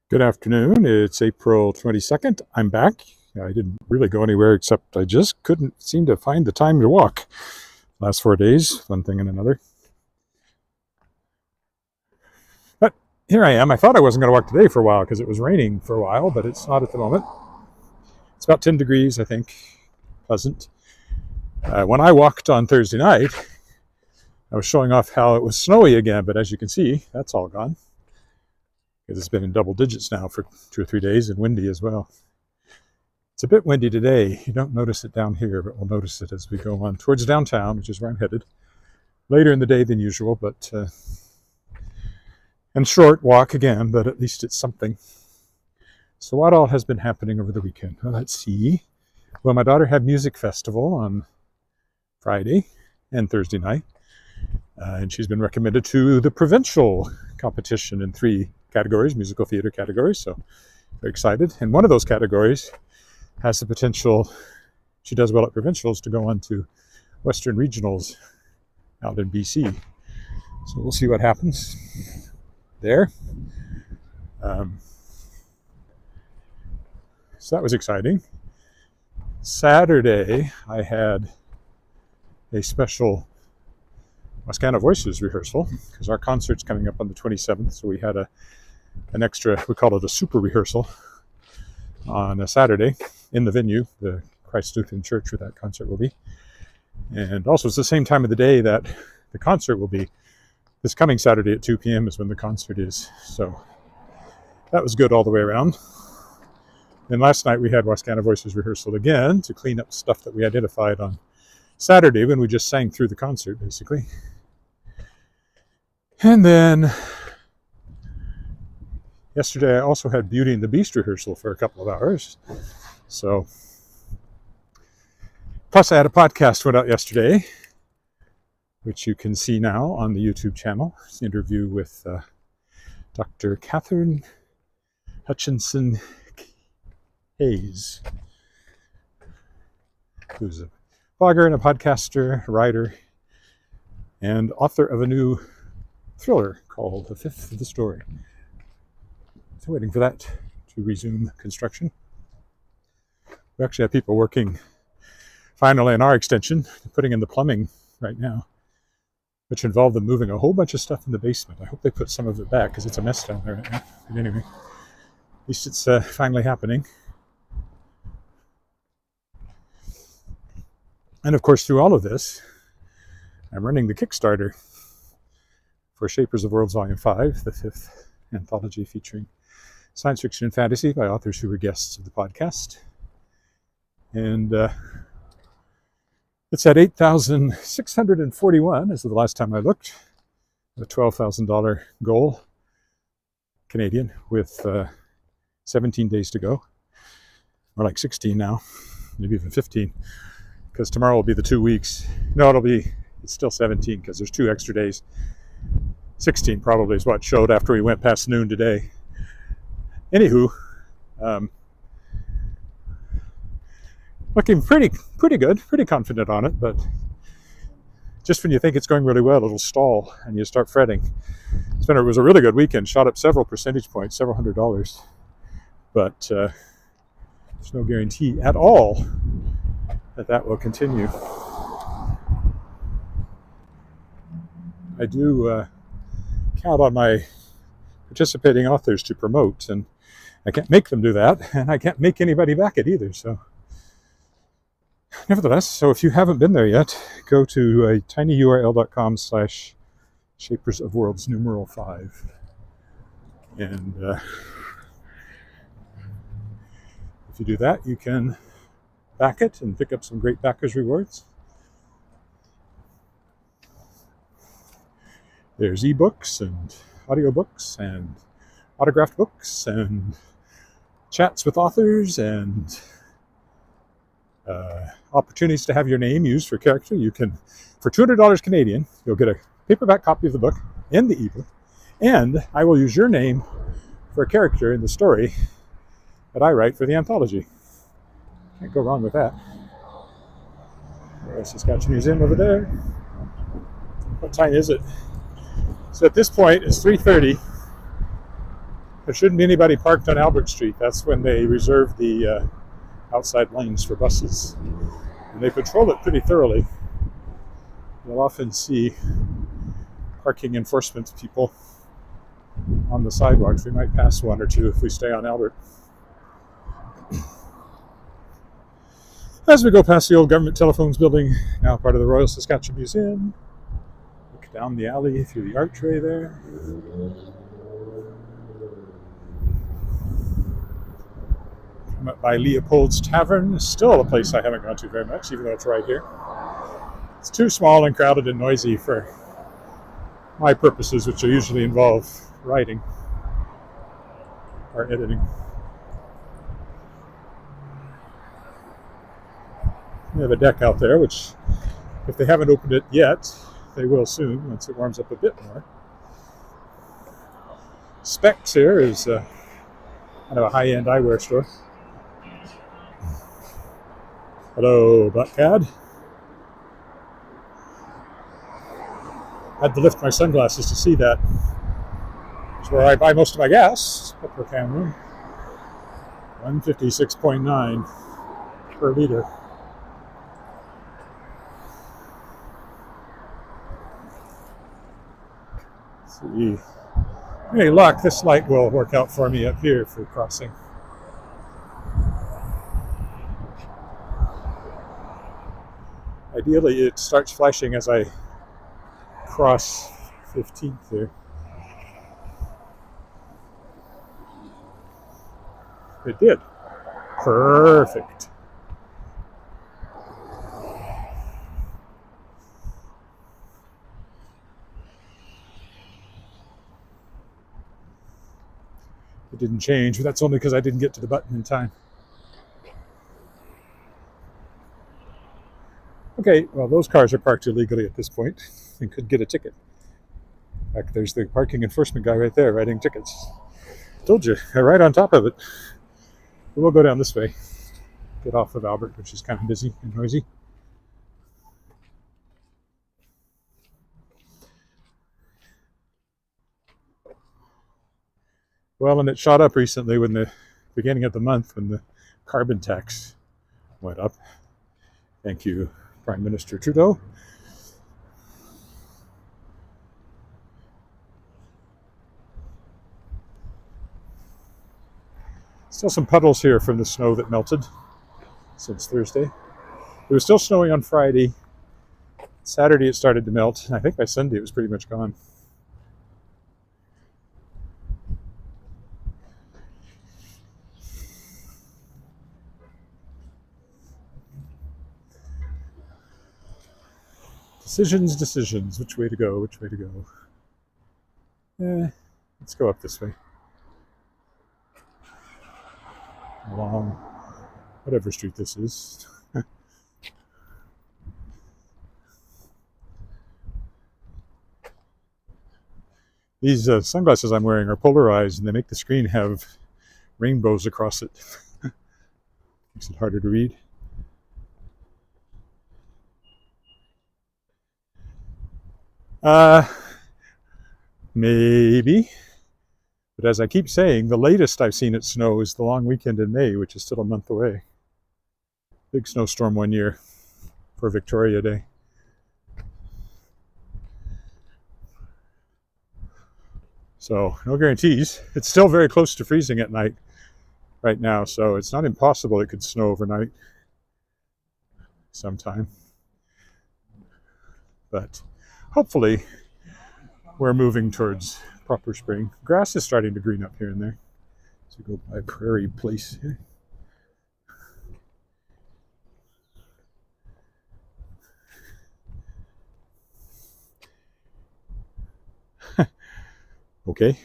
Good afternoon. It's April 22nd. I'm back. I didn't really go anywhere except I just couldn't seem to find the time to walk. Last 4 days, one thing and another. But here I am. I thought I wasn't going to walk today for a while because it was raining for a while, but it's not at the moment. It's about 10 degrees, I think. Pleasant. When I walked on Thursday night, I was showing off how it was snowy again, but as you can see, that's all gone. It's been in double digits now for 2 or 3 days and windy as well. It's a bit windy today. You don't notice it down here, but we'll notice it as we go on towards downtown, which is where I'm headed. Later in the day than usual, but and short walk again, but at least it's something. So what all has been happening over the weekend? Well, let's see. Well, my daughter had music festival on Friday and Thursday night, and she's been recommended to the provincial competition in 3 categories, musical theater categories, so very excited. And one of those categories has the potential, she does well at provincials, to go on to Western Regionals out in BC. So we'll see what happens there. So that was exciting. Saturday, I had a special Saskatchewan Voices rehearsal because our concert's coming up on the 27th, so we had an extra, we call it a super rehearsal on a Saturday in the venue, the Christ Lutheran Church, where that concert will be. And also it's the same time of the day that the concert will be. This coming Saturday at 2 p.m. is when the concert is. So that was good all the way around. And last night we had Saskatchewan Voices rehearsal again to clean up stuff that we identified on Saturday when we just sang through the concert, basically. And then yesterday I also had Beauty and the Beast rehearsal for a couple of hours. So, plus I had a podcast went out yesterday, which you can see now on the YouTube channel. It's an interview with Dr. Catherine Hutchinson Hayes, who's a blogger and a podcaster, a writer, and author of a new thriller called The Fifth of the Story. So waiting for that to resume construction. We actually have people working finally on our extension, putting in the plumbing right now, which involved them moving a whole bunch of stuff in the basement. I hope they put some of it back because it's a mess down there right now. But anyway, at least it's finally happening. And of course, through all of this, I'm running the Kickstarter for Shapers of Worlds Volume 5, the 5th anthology featuring science fiction and fantasy by authors who were guests of the podcast. And it's at $8,641 as of the last time I looked, a $12,000 goal, Canadian, with 17 days to go, or like 16 now, maybe even 15. Because tomorrow will be the 2 weeks. No, it's still 17 because there's 2 extra days. 16 probably is what showed after we went past noon today. Anywho, looking pretty good, pretty confident on it, but just when you think it's going really well, it'll stall and you start fretting. It was a really good weekend, shot up several percentage points, several $100s, but there's no guarantee at all that will continue. I do count on my participating authors to promote, and I can't make them do that, and I can't make anybody back it either. So, nevertheless, so if you haven't been there yet, go to tinyurl.com/shapersofworlds5, and if you do that, you can back it and pick up some great backers rewards. There's ebooks and audiobooks and autographed books and chats with authors and opportunities to have your name used for character. You can, for $200 Canadian, you'll get a paperback copy of the book and the ebook, and I will use your name for a character in the story that I write for the anthology. Can't go wrong with that. There's Saskatchewan Museum over there. What time is it? So at this point, it's 3:30. There shouldn't be anybody parked on Albert Street. That's when they reserve the outside lanes for buses. And they patrol it pretty thoroughly. You'll often see parking enforcement people on the sidewalks. We might pass one or two if we stay on Albert. As we go past the old government telephones building, now part of the Royal Saskatchewan Museum, look down the alley through the archway there. Come up by Leopold's Tavern, still a place I haven't gone to very much, even though it's right here. It's too small and crowded and noisy for my purposes, which usually involve writing or editing. We have a deck out there, which, if they haven't opened it yet, they will soon once it warms up a bit more. Specs here is kind of a high-end eyewear store. Hello, Blackcad. I had to lift my sunglasses to see that. It's where I buy most of my gas, Petrocam, 156.9 per liter. Let's see. Any luck, this light will work out for me up here for crossing. Ideally, it starts flashing as I cross 15th there. It did. Perfect. It didn't change, but that's only because I didn't get to the button in time. Okay, well, those cars are parked illegally at this point and could get a ticket. In fact, there's the parking enforcement guy right there writing tickets. Told you, right on top of it. We'll go down this way, get off of Albert, which is kind of busy and noisy. Well, and it shot up recently when the beginning of the month when the carbon tax went up. Thank you, Prime Minister Trudeau. Still some puddles here from the snow that melted since Thursday. It was still snowing on Friday. Saturday it started to melt, and I think by Sunday it was pretty much gone. Decisions. Which way to go? Let's go up this way. Along whatever street this is. These sunglasses I'm wearing are polarized, and they make the screen have rainbows across it. Makes it harder to read. Maybe. But as I keep saying, the latest I've seen it snow is the long weekend in May, which is still a month away. Big snowstorm one year for Victoria Day. So, no guarantees. It's still very close to freezing at night right now, so it's not impossible it could snow overnight sometime. But hopefully we're moving towards proper spring. Grass is starting to green up here and there. So we go by Prairie Place here. Okay.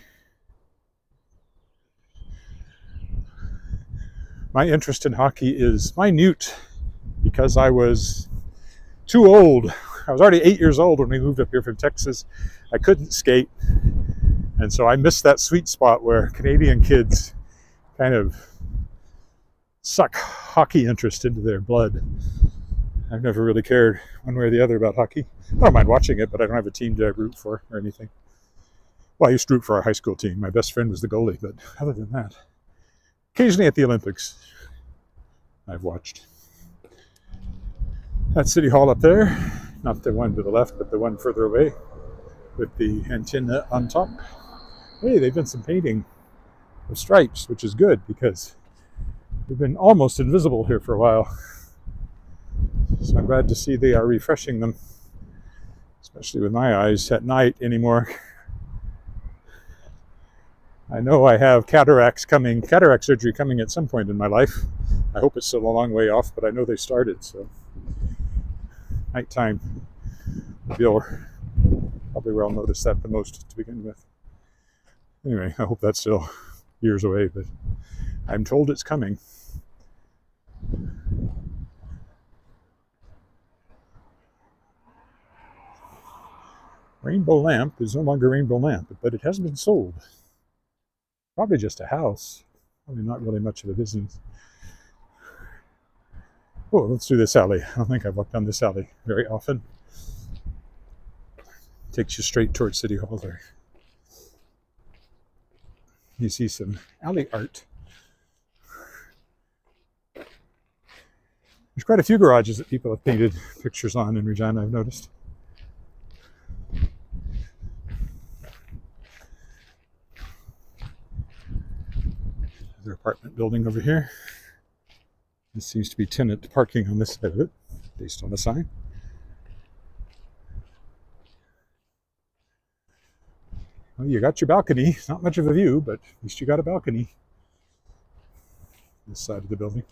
My interest in hockey is minute because I was too old. I was already 8 years old when we moved up here from Texas. I couldn't skate. And so I missed that sweet spot where Canadian kids kind of suck hockey interest into their blood. I've never really cared one way or the other about hockey. I don't mind watching it, but I don't have a team to root for or anything. Well, I used to root for our high school team. My best friend was the goalie, but other than that, occasionally at the Olympics, I've watched. That City Hall up there, not the one to the left, but the one further away with the antenna on top. Hey, they've done some painting of stripes, which is good because we've been almost invisible here for a while. So I'm glad to see they are refreshing them, especially with my eyes at night anymore. I know I have cataract surgery coming at some point in my life. I hope it's still a long way off, but I know they started, so nighttime, you'll probably well notice that the most to begin with. Anyway, I hope that's still years away, but I'm told it's coming. Rainbow Lamp is no longer Rainbow Lamp, but it has been sold. Probably just a house. Probably not really much of a business. Oh, let's do this alley. I don't think I've walked down this alley very often. Takes you straight towards City Hall there. You see some alley art. There's quite a few garages that people have painted pictures on in Regina, I've noticed. Another apartment building over here. This seems to be tenant parking on this side of it, based on the sign. Well, you got your balcony. Not much of a view, but at least you got a balcony. This side of the building.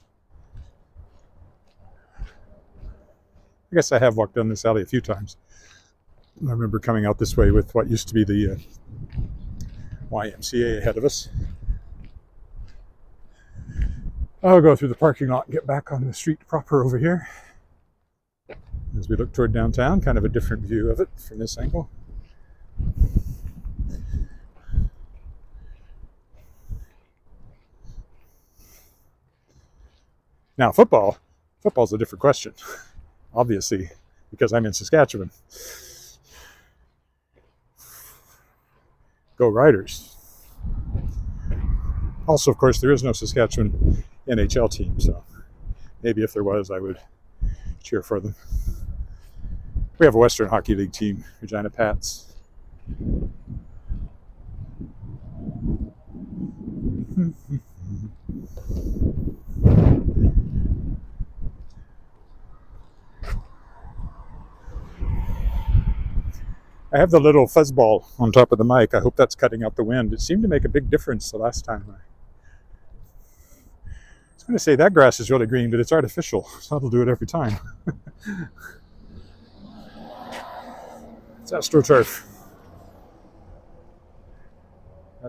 I guess I have walked down this alley a few times. I remember coming out this way with what used to be the YMCA ahead of us. I'll go through the parking lot and get back on the street proper over here. As we look toward downtown, kind of a different view of it from this angle. Now, football's a different question, obviously, because I'm in Saskatchewan. Go Riders. Also, of course, there is no Saskatchewan NHL team, so maybe if there was, I would cheer for them. We have a Western Hockey League team, Regina Pats. I have the little fuzzball on top of the mic. I hope that's cutting out the wind. It seemed to make a big difference the last time. I was going to say that grass is really green, but it's artificial, so that'll do it every time. It's AstroTurf.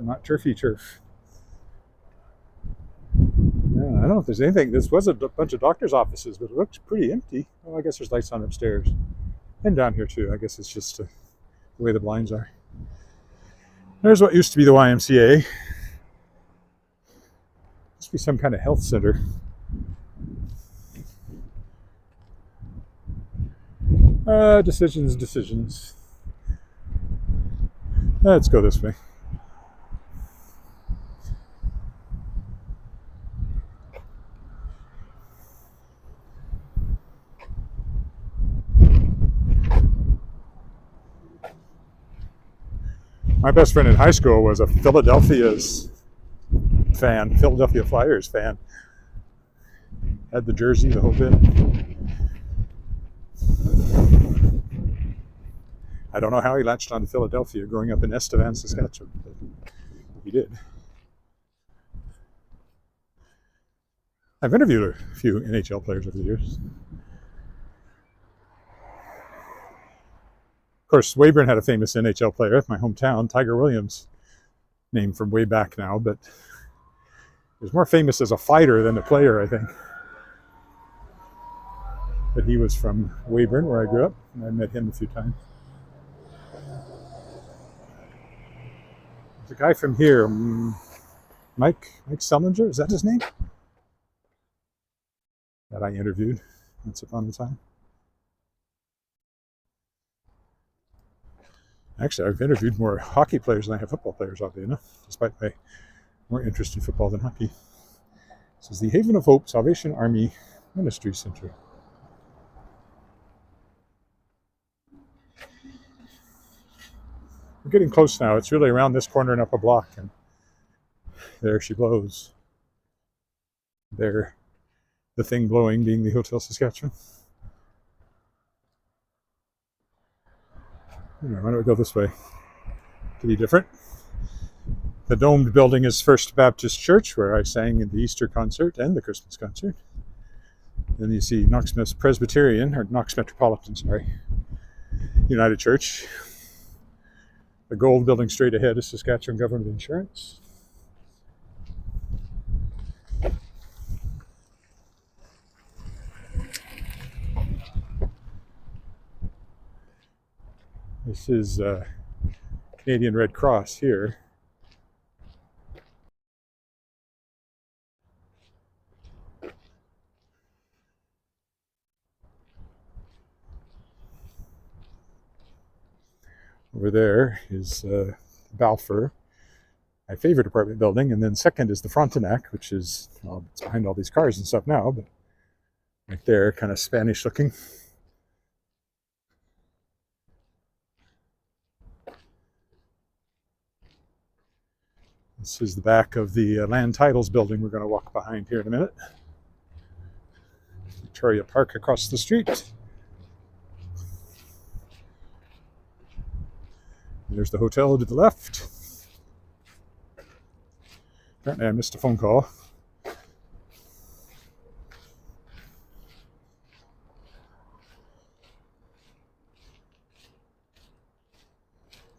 Not turfy turf. Yeah, I don't know if there's anything. This was a bunch of doctor's offices, but it looks pretty empty. Oh, I guess there's lights on upstairs. And down here too. I guess it's just the way the blinds are. There's what used to be the YMCA. Must be some kind of health center. Decisions. Let's go this way. My best friend in high school was a Philadelphia Flyers fan. Had the jersey, the whole bit. I don't know how he latched on to Philadelphia growing up in Estevan, Saskatchewan, but he did. I've interviewed a few NHL players over the years. Of course, Weyburn had a famous NHL player, my hometown, Tiger Williams, named from way back now, but he was more famous as a fighter than a player, I think. But he was from Weyburn, where I grew up, and I met him a few times. There's a guy from here, Mike Sellinger, is that his name? That I interviewed once upon a time. Actually, I've interviewed more hockey players than I have football players, oddly enough, despite my more interest in football than hockey. This is the Haven of Hope Salvation Army Ministry Center. We're getting close now. It's really around this corner and up a block, and there she blows. There, the thing blowing being the Hotel Saskatchewan. Why don't we go this way to be different? The domed building is First Baptist Church, where I sang in the Easter concert and the Christmas concert. Then you see Knox Presbyterian, or Knox Metropolitan, United Church. The gold building straight ahead is Saskatchewan Government Insurance. This is Canadian Red Cross here. Over there is Balfour, my favorite apartment building, and then second is the Frontenac, which is, well, it's behind all these cars and stuff now, but right there, kind of Spanish looking. This is the back of the land titles building we're going to walk behind here in a minute. Victoria Park across the street. There's the hotel to the left. Apparently I missed a phone call.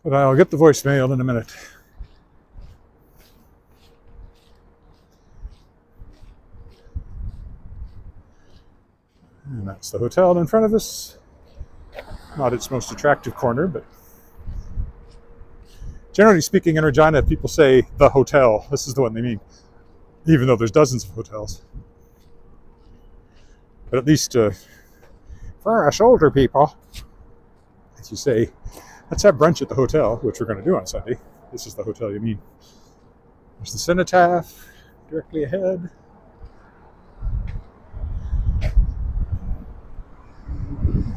But I'll get the voicemail in a minute. And that's the hotel in front of us. Not its most attractive corner, but generally speaking, in Regina, people say the hotel. This is the one they mean, even though there's dozens of hotels. But at least for us older people, as you say, let's have brunch at the hotel, which we're going to do on Sunday. This is the hotel you mean. There's the cenotaph directly ahead.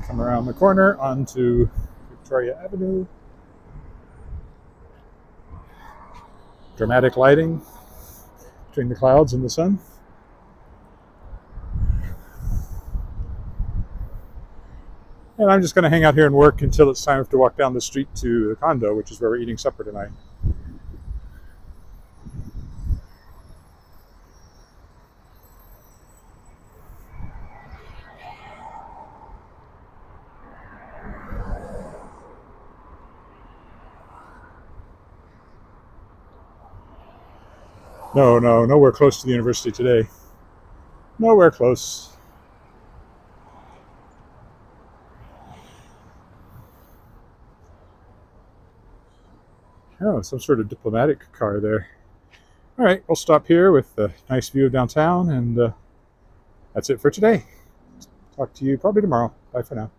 Come around the corner onto Victoria Avenue. Dramatic lighting between the clouds and the sun. And I'm just going to hang out here and work until it's time to walk down the street to the condo, which is where we're eating supper tonight. No, nowhere close to the university today. Nowhere close. Oh, some sort of diplomatic car there. All right, we'll stop here with a nice view of downtown, and that's it for today. Talk to you probably tomorrow. Bye for now.